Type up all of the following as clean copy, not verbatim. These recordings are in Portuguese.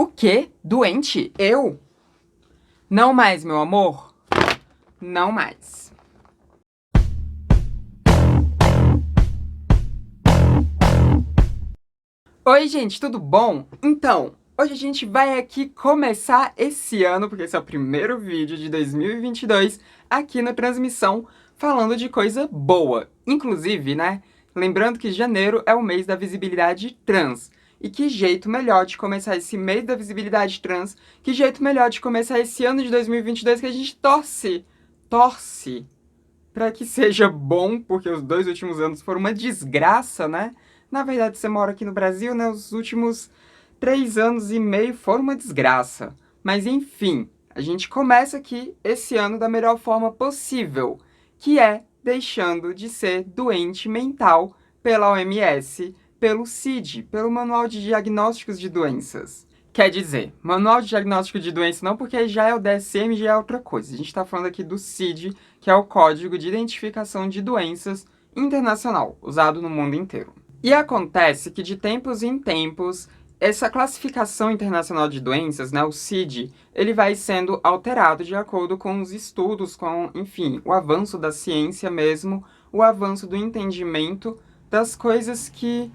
O quê? Doente? Eu? Não mais, meu amor. Não mais. Oi, gente, tudo bom? Então, hoje a gente vai aqui começar esse ano, porque esse é o primeiro vídeo de 2022 aqui na transmissão, falando de coisa boa. Inclusive, né, lembrando que janeiro é o mês da visibilidade trans. E que jeito melhor de começar esse mês da visibilidade trans, que jeito melhor de começar esse ano de 2022 que a gente torce para que seja bom, porque os 2 últimos anos foram uma desgraça, né? Na verdade, você mora aqui no Brasil, né? Os últimos 3 anos e meio foram uma desgraça. Mas enfim, a gente começa aqui esse ano da melhor forma possível, que é deixando de ser doente mental pela OMS, pelo CID, pelo Manual de Diagnósticos de Doenças. Quer dizer, Manual de Diagnóstico de Doença não, porque já é o DSM, já é outra coisa. A gente está falando aqui do CID, que é o Código de Identificação de Doenças Internacional, usado no mundo inteiro. E acontece que de tempos em tempos, essa classificação internacional de doenças, né, o CID, ele vai sendo alterado de acordo com os estudos, com, enfim, o avanço da ciência mesmo, o avanço do entendimento das coisas que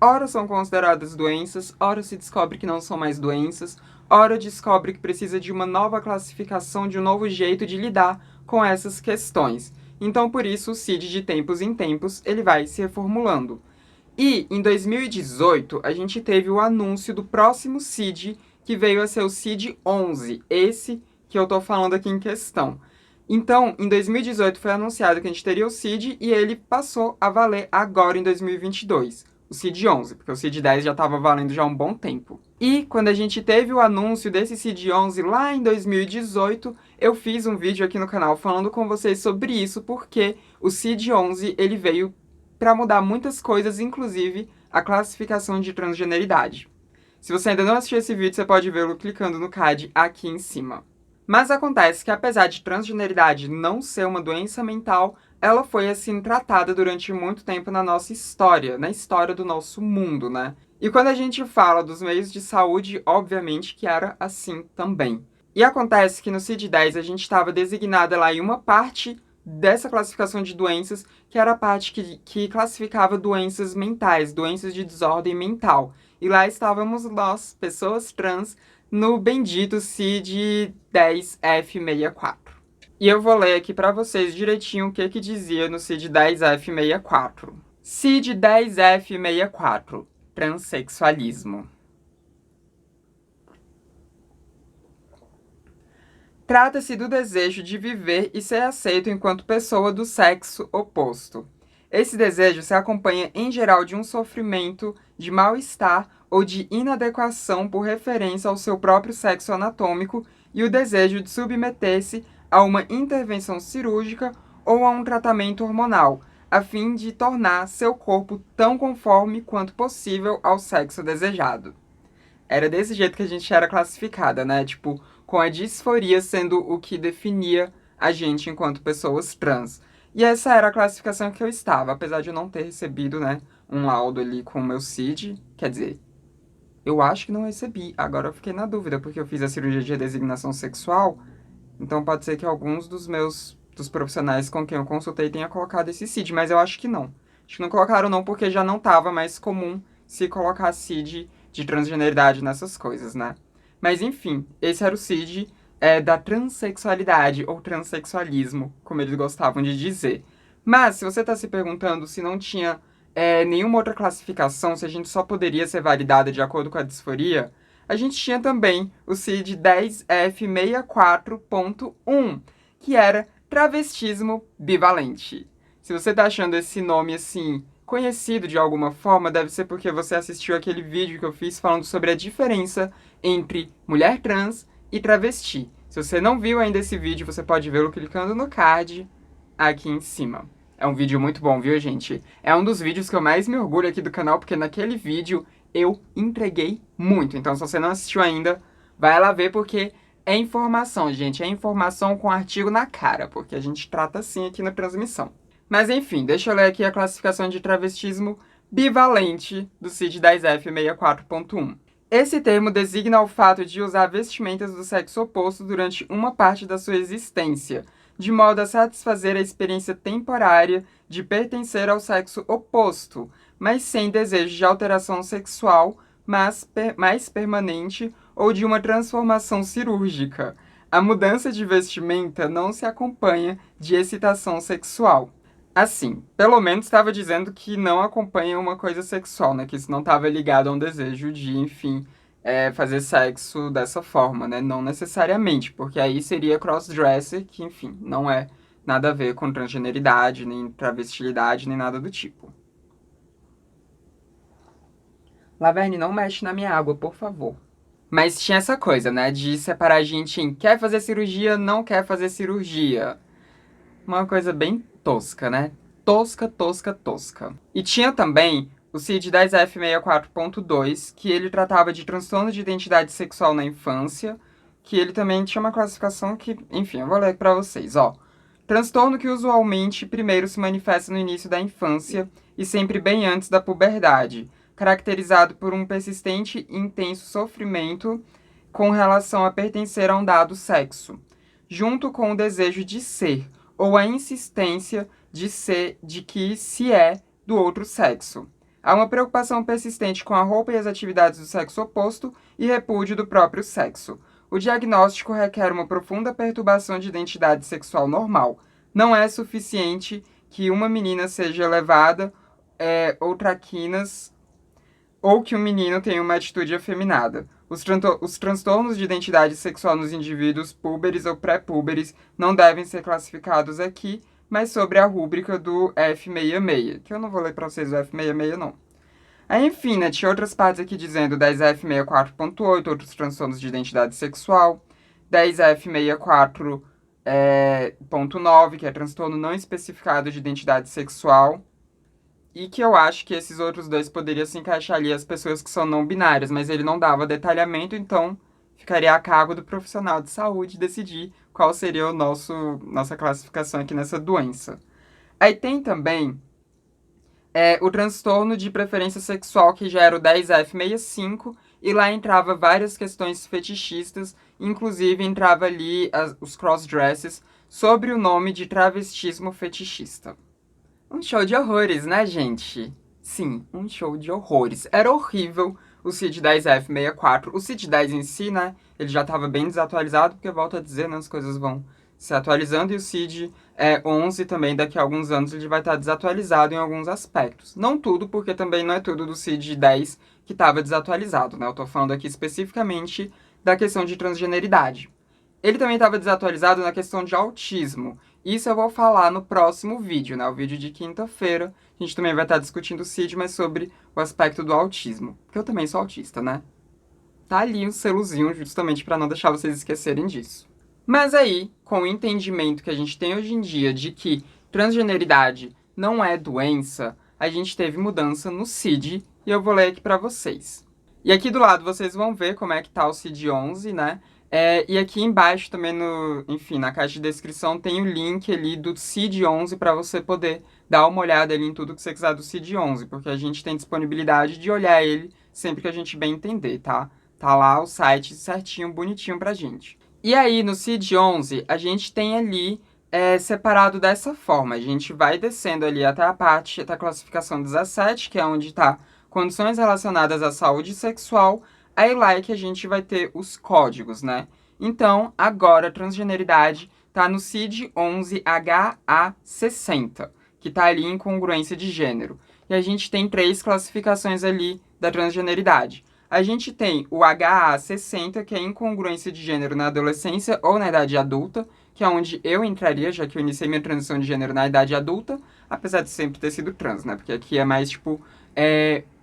ora são consideradas doenças, ora se descobre que não são mais doenças, ora descobre que precisa de uma nova classificação, de um novo jeito de lidar com essas questões. Então, por isso, o CID, de tempos em tempos, ele vai se reformulando. E, em 2018, a gente teve o anúncio do próximo CID, que veio a ser o CID 11, esse que eu tô falando aqui em questão. Então, em 2018 foi anunciado que a gente teria o CID e ele passou a valer agora em 2022. O CID 11, porque o CID 10 já estava valendo já há um bom tempo. E quando a gente teve o anúncio desse CID 11 lá em 2018, eu fiz um vídeo aqui no canal falando com vocês sobre isso, porque o CID 11 ele veio para mudar muitas coisas, inclusive a classificação de transgeneridade. Se você ainda não assistiu esse vídeo, você pode vê-lo clicando no card aqui em cima. Mas acontece que, apesar de transgeneridade não ser uma doença mental, ela foi, assim, tratada durante muito tempo na nossa história, na história do nosso mundo, né? E quando a gente fala dos meios de saúde, obviamente que era assim também. E acontece que no CID-10 a gente estava designada lá em uma parte dessa classificação de doenças, que era a parte que classificava doenças mentais, doenças de desordem mental. E lá estávamos nós, pessoas trans, no bendito CID 10F64. E eu vou ler aqui para vocês direitinho o que dizia no CID 10F64. CID 10F64, transexualismo. Trata-se do desejo de viver e ser aceito enquanto pessoa do sexo oposto. Esse desejo se acompanha, em geral, de um sofrimento de mal-estar ou de inadequação por referência ao seu próprio sexo anatômico e o desejo de submeter-se a uma intervenção cirúrgica ou a um tratamento hormonal, a fim de tornar seu corpo tão conforme quanto possível ao sexo desejado. Era desse jeito que a gente era classificada, né? Tipo, com a disforia sendo o que definia a gente enquanto pessoas trans. E essa era a classificação que eu estava, apesar de eu não ter recebido, né, um laudo ali com o meu CID. Quer dizer, eu acho que não recebi. Agora eu fiquei na dúvida, porque eu fiz a cirurgia de redesignação sexual. Então pode ser que alguns dos profissionais com quem eu consultei tenha colocado esse CID, mas eu acho que não. Acho que não colocaram não, porque já não estava mais comum se colocar CID de transgeneridade nessas coisas, né? Mas enfim, esse era o CID da transexualidade, ou transexualismo, como eles gostavam de dizer. Mas, se você está se perguntando se não tinha nenhuma outra classificação, se a gente só poderia ser validada de acordo com a disforia, a gente tinha também o CID 10F64.1, que era travestismo bivalente. Se você está achando esse nome assim conhecido de alguma forma, deve ser porque você assistiu aquele vídeo que eu fiz falando sobre a diferença entre mulher trans e travesti. Se você não viu ainda esse vídeo, você pode vê-lo clicando no card aqui em cima. É um vídeo muito bom, viu, gente? É um dos vídeos que eu mais me orgulho aqui do canal, porque naquele vídeo eu entreguei muito. Então, se você não assistiu ainda, vai lá ver, porque é informação, gente. É informação com artigo na cara, porque a gente trata assim aqui na transmissão. Mas enfim, deixa eu ler aqui a classificação de travestismo bivalente do CID 10F64.1. Esse termo designa o fato de usar vestimentas do sexo oposto durante uma parte da sua existência, de modo a satisfazer a experiência temporária de pertencer ao sexo oposto, mas sem desejo de alteração sexual mais permanente ou de uma transformação cirúrgica. A mudança de vestimenta não se acompanha de excitação sexual. Assim, pelo menos estava dizendo que não acompanha uma coisa sexual, né? Que isso não estava ligado a um desejo de, enfim, fazer sexo dessa forma, né? Não necessariamente, porque aí seria crossdresser, que, enfim, não é nada a ver com transgeneridade, nem travestilidade, nem nada do tipo. Laverne, não mexe na minha água, por favor. Mas tinha essa coisa, né? De separar a gente em quer fazer cirurgia, não quer fazer cirurgia. Uma coisa bem tosca, né? Tosca, tosca, tosca. E tinha também o CID-10F64.2, que ele tratava de transtorno de identidade sexual na infância, que ele também tinha uma classificação que, enfim, eu vou ler pra vocês, ó. Transtorno que usualmente primeiro se manifesta no início da infância e sempre bem antes da puberdade, caracterizado por um persistente e intenso sofrimento com relação a pertencer a um dado sexo, junto com o desejo de ser, ou a insistência de ser de que se é do outro sexo. Há uma preocupação persistente com a roupa e as atividades do sexo oposto e repúdio do próprio sexo. O diagnóstico requer uma profunda perturbação de identidade sexual normal. Não é suficiente que uma menina seja levada ou traquinas ou que um menino tenha uma atitude afeminada. Os transtornos de identidade sexual nos indivíduos púberes ou pré-púberes não devem ser classificados aqui, mas sobre a rúbrica do F66, que eu não vou ler para vocês o F66, não. Aí, enfim, né, tinha outras partes aqui dizendo 10F64.8, outros transtornos de identidade sexual, 10F64.9, que é transtorno não especificado de identidade sexual, e que eu acho que esses outros dois poderiam se encaixar ali as pessoas que são não binárias, mas ele não dava detalhamento, então ficaria a cargo do profissional de saúde decidir qual seria nossa classificação aqui nessa doença. Aí tem também o transtorno de preferência sexual, que já era o 10F65, e lá entrava várias questões fetichistas, inclusive entrava ali os crossdresses, sobre o nome de travestismo fetichista. Um show de horrores, né, gente? Sim, um show de horrores. Era horrível o CID-10F64. O CID-10 em si, né, ele já estava bem desatualizado, porque, volto a dizer, né, as coisas vão se atualizando, e o CID-11 também, daqui a alguns anos, ele vai estar desatualizado em alguns aspectos. Não tudo, porque também não é tudo do CID-10 que estava desatualizado, né? Eu tô falando aqui especificamente da questão de transgeneridade. Ele também estava desatualizado na questão de autismo. Isso eu vou falar no próximo vídeo, né? O vídeo de quinta-feira. A gente também vai estar discutindo o CID, mas sobre o aspecto do autismo. Porque eu também sou autista, né? Tá ali um selozinho justamente para não deixar vocês esquecerem disso. Mas aí, com o entendimento que a gente tem hoje em dia de que transgeneridade não é doença, a gente teve mudança no CID e eu vou ler aqui para vocês. E aqui do lado vocês vão ver como é que tá o CID-11, né? E aqui embaixo também, enfim, na caixa de descrição tem o link ali do CID-11 para você poder dar uma olhada ali em tudo que você quiser do CID-11, porque a gente tem disponibilidade de olhar ele sempre que a gente bem entender, tá? Tá lá o site certinho, bonitinho pra gente. E aí, no CID-11, a gente tem ali separado dessa forma. A gente vai descendo ali até a parte da classificação 17, que é onde tá condições relacionadas à saúde sexual. Aí lá é que a gente vai ter os códigos, né? Então, agora a transgeneridade tá no CID-11HA60, que tá ali em congruência de gênero. E a gente tem 3 classificações ali da transgeneridade. A gente tem o HA60, que é incongruência de gênero na adolescência ou na idade adulta, que é onde eu entraria, já que eu iniciei minha transição de gênero na idade adulta, apesar de sempre ter sido trans, né? Porque aqui é mais, tipo,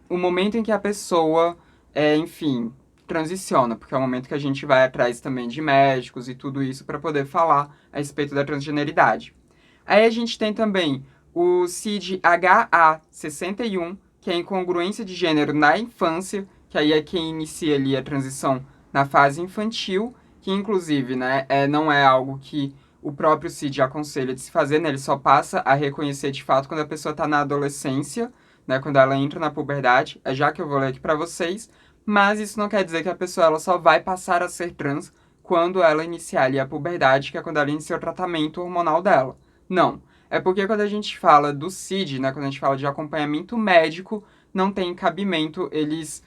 o momento em que a pessoa enfim, transiciona, porque é o momento que a gente vai atrás também de médicos e tudo isso para poder falar a respeito da transgeneridade. Aí a gente tem também o CID-HA61, que é a incongruência de gênero na infância, que aí é quem inicia ali a transição na fase infantil, que inclusive, né, não é algo que o próprio CID aconselha de se fazer, né, ele só passa a reconhecer de fato quando a pessoa está na adolescência, né, quando ela entra na puberdade, já que eu vou ler aqui para vocês, mas isso não quer dizer que a pessoa ela só vai passar a ser trans quando ela iniciar ali a puberdade, que é quando ela inicia o tratamento hormonal dela. Não. É porque quando a gente fala do CID, né, quando a gente fala de acompanhamento médico, não tem cabimento eles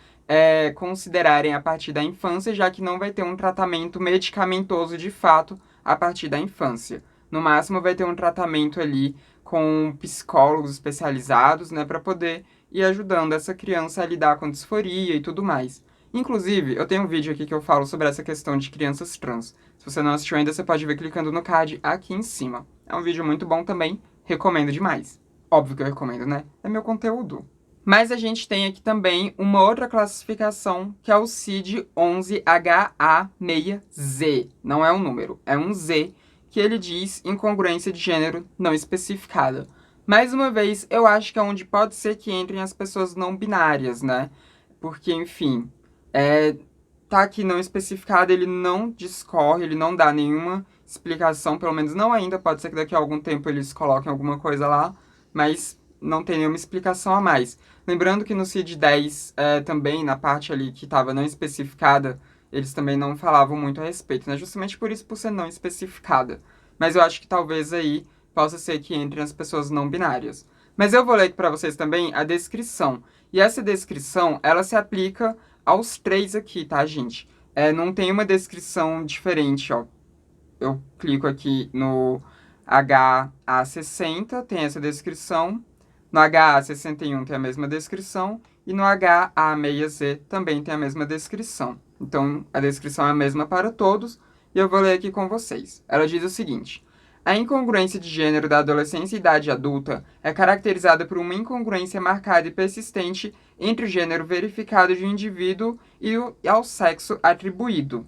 considerarem a partir da infância, já que não vai ter um tratamento medicamentoso de fato a partir da infância. No máximo vai ter um tratamento ali com psicólogos especializados, né, para poder ir ajudando essa criança a lidar com disforia e tudo mais. Inclusive, eu tenho um vídeo aqui que eu falo sobre essa questão de crianças trans. Se você não assistiu ainda, você pode ver clicando no card aqui em cima. É um vídeo muito bom também, recomendo demais. Óbvio que eu recomendo, né? É meu conteúdo. Mas a gente tem aqui também uma outra classificação, que é o CID-11HA6Z. Não é um número, é um Z, que ele diz incongruência de gênero não especificada. Mais uma vez, eu acho que é onde pode ser que entrem as pessoas não binárias, né? Porque, enfim, tá aqui não especificado, ele não discorre, ele não dá nenhuma explicação, pelo menos não ainda, pode ser que daqui a algum tempo eles coloquem alguma coisa lá, mas não tem nenhuma explicação a mais. Lembrando que no CID-10, também, na parte ali que estava não especificada, eles também não falavam muito a respeito, né? Justamente por isso, por ser não especificada. Mas eu acho que talvez aí possa ser que entrem as pessoas não binárias. Mas eu vou ler aqui para vocês também a descrição. E essa descrição, ela se aplica aos três aqui, tá, gente? Não tem uma descrição diferente, ó. Eu clico aqui no HA60, tem essa descrição. No HA61 tem a mesma descrição. E no HA6Z também tem a mesma descrição. Então, a descrição é a mesma para todos. E eu vou ler aqui com vocês. Ela diz o seguinte: a incongruência de gênero da adolescência e idade adulta é caracterizada por uma incongruência marcada e persistente entre o gênero verificado de um indivíduo e ao sexo atribuído,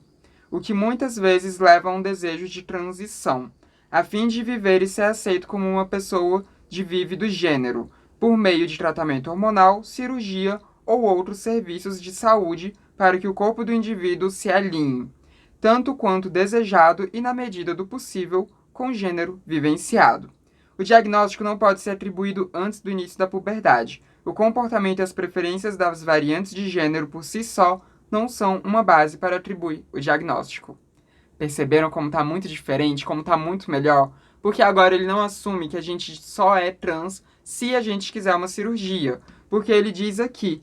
o que muitas vezes leva a um desejo de transição, a fim de viver e ser aceito como uma pessoa de vívido gênero, por meio de tratamento hormonal, cirurgia ou outros serviços de saúde para que o corpo do indivíduo se alinhe, tanto quanto desejado e na medida do possível, com gênero vivenciado. O diagnóstico não pode ser atribuído antes do início da puberdade. O comportamento e as preferências das variantes de gênero por si só não são uma base para atribuir o diagnóstico. Perceberam como está muito diferente, como está muito melhor? Porque agora ele não assume que a gente só é trans se a gente quiser uma cirurgia. Porque ele diz aqui,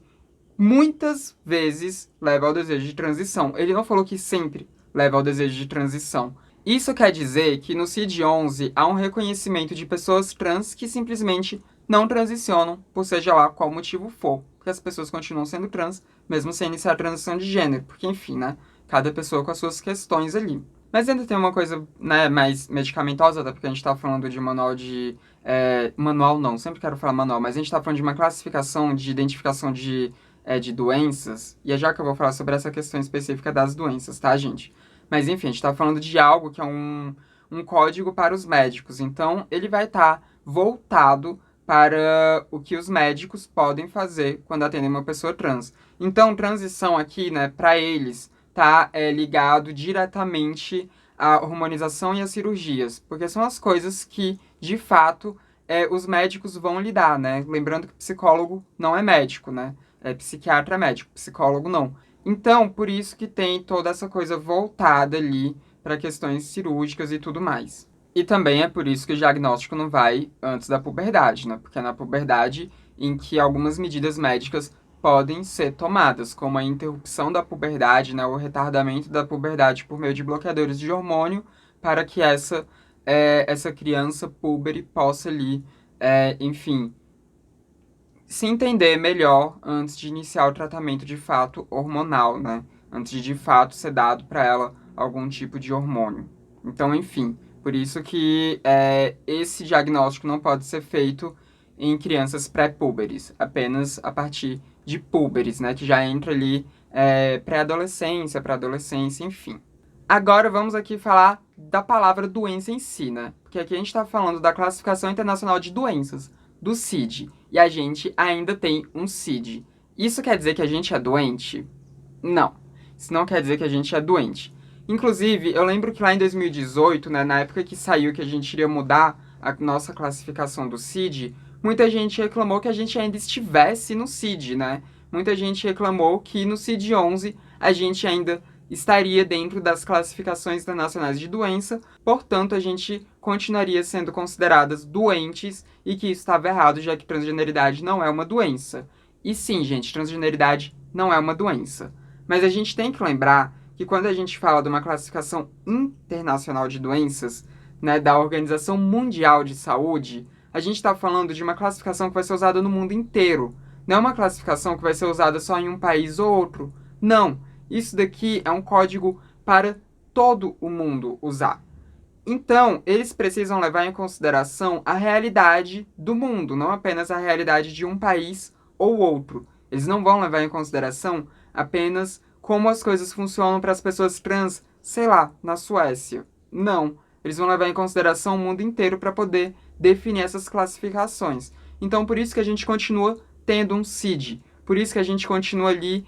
muitas vezes leva ao desejo de transição. Ele não falou que sempre leva ao desejo de transição. Isso quer dizer que no CID-11 há um reconhecimento de pessoas trans que simplesmente não transicionam, por seja lá qual motivo for. Porque as pessoas continuam sendo trans, mesmo sem iniciar a transição de gênero. Porque, enfim, né? Cada pessoa com as suas questões ali. Mas ainda tem uma coisa, né, mais medicamentosa, até porque a gente tá falando de manual de... manual não, sempre quero falar manual, mas a gente tá falando de uma classificação de identificação de doenças. E é já que eu vou falar sobre essa questão específica das doenças, tá, gente? Mas enfim, a gente está falando de algo que é um código para os médicos. Então, ele vai estar voltado para o que os médicos podem fazer quando atendem uma pessoa trans. Então, transição aqui, né, para eles, tá ligado diretamente à hormonização e às cirurgias. Porque são as coisas que, de fato, os médicos vão lidar, né? Lembrando que psicólogo não é médico, né? Psiquiatra é médico, psicólogo não. Então, por isso que tem toda essa coisa voltada ali para questões cirúrgicas e tudo mais. E também é por isso que o diagnóstico não vai antes da puberdade, né? Porque é na puberdade em que algumas medidas médicas podem ser tomadas, como a interrupção da puberdade, né? O retardamento da puberdade por meio de bloqueadores de hormônio, para que essa criança púbere possa ali, enfim, se entender melhor antes de iniciar o tratamento de fato hormonal, né? Antes de fato ser dado para ela algum tipo de hormônio. Então, enfim, por isso que esse diagnóstico não pode ser feito em crianças pré-púberes, apenas a partir de púberes, né? Que já entra ali pré-adolescência, pré-adolescência, enfim. Agora vamos aqui falar da palavra doença em si, né? Porque aqui a gente está falando da Classificação Internacional de Doenças, do CID, e a gente ainda tem um CID. Isso quer dizer que a gente é doente? Não. Isso não quer dizer que a gente é doente. Inclusive, eu lembro que lá em 2018, né, na época que saiu que a gente iria mudar a nossa classificação do CID, muita gente reclamou que a gente ainda estivesse no CID, né? muita gente reclamou que no CID-11 a gente ainda estaria dentro das classificações internacionais de doença, portanto a gente continuaria sendo consideradas doentes e que isso estava errado, já que transgeneridade não é uma doença. E sim, gente, transgeneridade não é uma doença. Mas a gente tem que lembrar que quando a gente fala de uma classificação internacional de doenças, né, da Organização Mundial de Saúde, a gente está falando de uma classificação que vai ser usada no mundo inteiro. Não é uma classificação que vai ser usada só em um país ou outro. Não. Isso daqui é um código para todo o mundo usar. Então, eles precisam levar em consideração a realidade do mundo, não apenas a realidade de um país ou outro. Eles não vão levar em consideração apenas como as coisas funcionam para as pessoas trans, sei lá, na Suécia. Não. Eles vão levar em consideração o mundo inteiro para poder definir essas classificações. Então, por isso que a gente continua tendo um CID. Por isso que a gente continua ali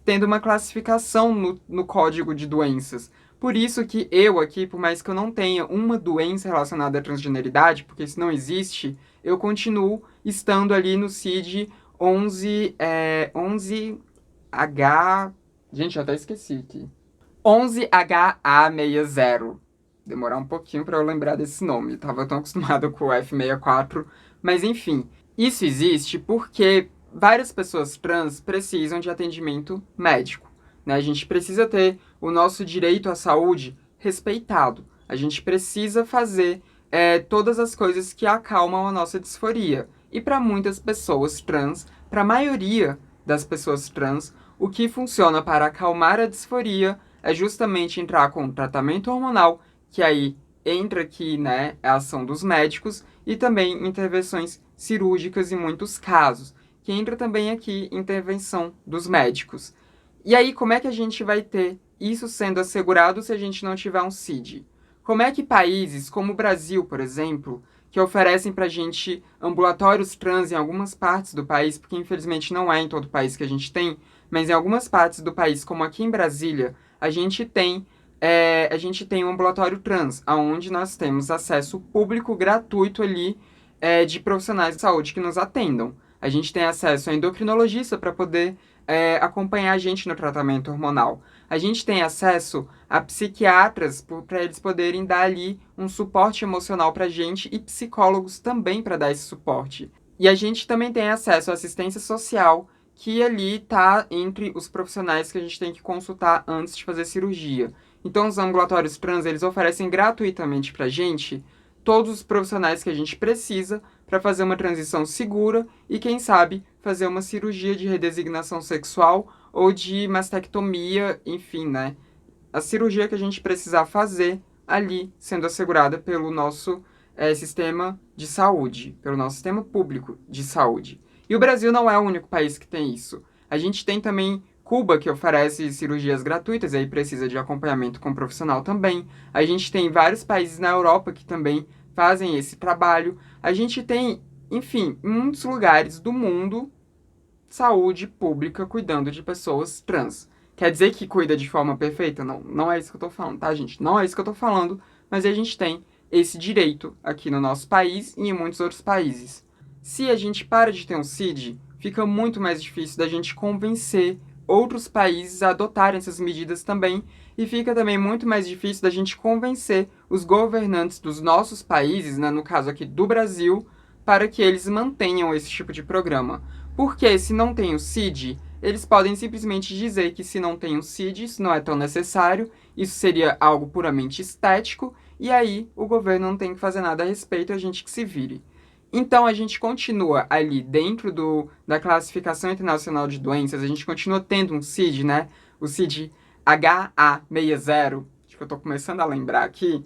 tendo uma classificação no código de doenças. Por isso que eu aqui, por mais que eu não tenha uma doença relacionada à transgeneridade, porque isso não existe, eu continuo estando ali no CID 11H... Gente, eu até esqueci aqui. 11HA60. Demorar um pouquinho para eu lembrar desse nome. Tava tão acostumado com o F64. Mas enfim, isso existe porque várias pessoas trans precisam de atendimento médico, né? A gente precisa ter o nosso direito à saúde respeitado. A gente precisa fazer todas as coisas que acalmam a nossa disforia. E para muitas pessoas trans, para a maioria das pessoas trans, o que funciona para acalmar a disforia é justamente entrar com tratamento hormonal, que aí entra aqui, né, a ação dos médicos, e também intervenções cirúrgicas em muitos casos, que entra também aqui intervenção dos médicos. E aí, como é que a gente vai ter isso sendo assegurado se a gente não tiver um CID? Como é que países como o Brasil, por exemplo, que oferecem pra gente ambulatórios trans em algumas partes do país, porque infelizmente não é em todo o país que a gente tem, mas em algumas partes do país, como aqui em Brasília, a gente tem um ambulatório trans, onde nós temos acesso público gratuito ali de profissionais de saúde que nos atendam. A gente tem acesso a endocrinologista para poder acompanhar a gente no tratamento hormonal. A gente tem acesso a psiquiatras para eles poderem dar ali um suporte emocional para a gente e psicólogos também para dar esse suporte. E a gente também tem acesso à assistência social, que ali está entre os profissionais que a gente tem que consultar antes de fazer cirurgia. Então, os ambulatórios trans, eles oferecem gratuitamente para a gente todos os profissionais que a gente precisa para fazer uma transição segura e, quem sabe, fazer uma cirurgia de redesignação sexual ou de mastectomia, enfim, né? A cirurgia que a gente precisar fazer ali, sendo assegurada pelo nosso sistema de saúde, pelo nosso sistema público de saúde. E o Brasil não é o único país que tem isso. A gente tem também Cuba, que oferece cirurgias gratuitas, e aí precisa de acompanhamento com profissional também. A gente tem vários países na Europa que também fazem esse trabalho. A gente tem, enfim, em muitos lugares do mundo, saúde pública cuidando de pessoas trans. Quer dizer que cuida de forma perfeita? Não, não é isso que eu tô falando, tá, gente? Não é isso que eu tô falando, mas a gente tem esse direito aqui no nosso país e em muitos outros países. Se a gente para de ter um CID, fica muito mais difícil da gente convencer outros países a adotarem essas medidas também, e fica também muito mais difícil da gente convencer os governantes dos nossos países, né, no caso aqui do Brasil, para que eles mantenham esse tipo de programa. Porque se não tem o CID, eles podem simplesmente dizer que se não tem o CID, isso não é tão necessário, isso seria algo puramente estético, e aí o governo não tem que fazer nada a respeito, a gente que se vire. Então, a gente continua ali dentro da classificação internacional de doenças, a gente continua tendo um CID, né? O CID HA60, acho que eu tô começando a lembrar aqui.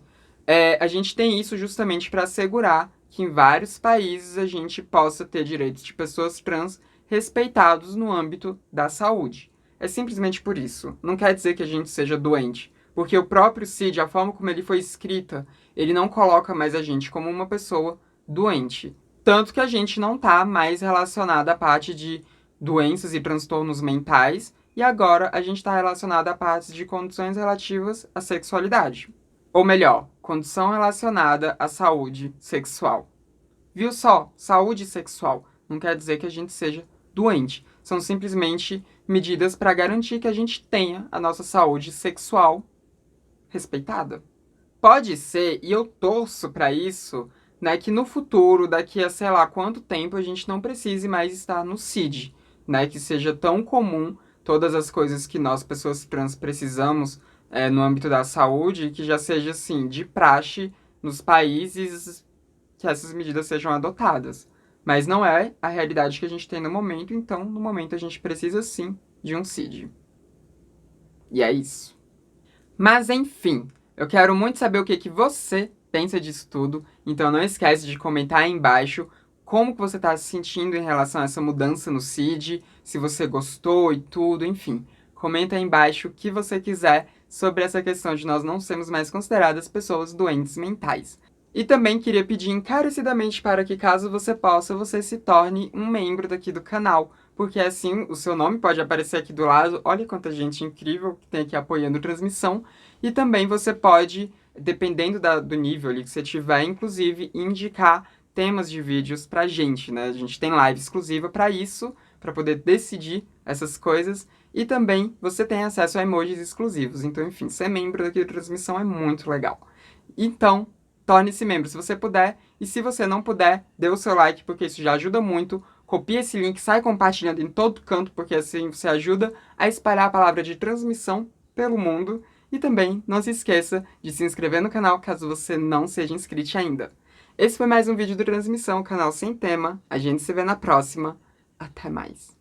A gente tem isso justamente para assegurar que em vários países a gente possa ter direitos de pessoas trans respeitados no âmbito da saúde. É simplesmente por isso. Não quer dizer que a gente seja doente, porque o próprio CID, a forma como ele foi escrita, ele não coloca mais a gente como uma pessoa doente. Tanto que a gente não está mais relacionado à parte de doenças e transtornos mentais, e agora a gente está relacionado à parte de condições relativas à sexualidade. Ou melhor, condição relacionada à saúde sexual. Viu só? Saúde sexual não quer dizer que a gente seja doente. são simplesmente medidas para garantir que a gente tenha a nossa saúde sexual respeitada. Pode ser, e eu torço para isso, né, que no futuro, daqui a sei lá quanto tempo, a gente não precise mais estar no CID, né, que seja tão comum todas as coisas que nós, pessoas trans, precisamos no âmbito da saúde, que já seja, assim, de praxe nos países que essas medidas sejam adotadas. Mas não é a realidade que a gente tem no momento, então, no momento, a gente precisa, sim, de um CID. E é isso. Mas, enfim, eu quero muito saber o que você pensa disso tudo, então não esquece de comentar aí embaixo como que você está se sentindo em relação a essa mudança no CID, se você gostou e tudo, enfim. Comenta aí embaixo o que você quiser sobre essa questão de nós não sermos mais consideradas pessoas doentes mentais. E também queria pedir encarecidamente para que, caso você possa, você se torne um membro daqui do canal, porque assim o seu nome pode aparecer aqui do lado. Olha quanta gente incrível que tem aqui apoiando a transmissão. E também você pode, dependendo do nível ali que você tiver, inclusive, indicar temas de vídeos pra gente, né? A gente tem live exclusiva para isso, para poder decidir essas coisas. E também você tem acesso a emojis exclusivos. Então, enfim, ser membro daqui da transmissão é muito legal. Então, torne-se membro se você puder, e se você não puder, dê o seu like, porque isso já ajuda muito. Copie esse link, sai compartilhando em todo canto, porque assim você ajuda a espalhar a palavra de transmissão pelo mundo. E também não se esqueça de se inscrever no canal, caso você não seja inscrito ainda. Esse foi mais um vídeo do Transmissão, canal sem tema. A gente se vê na próxima. Até mais.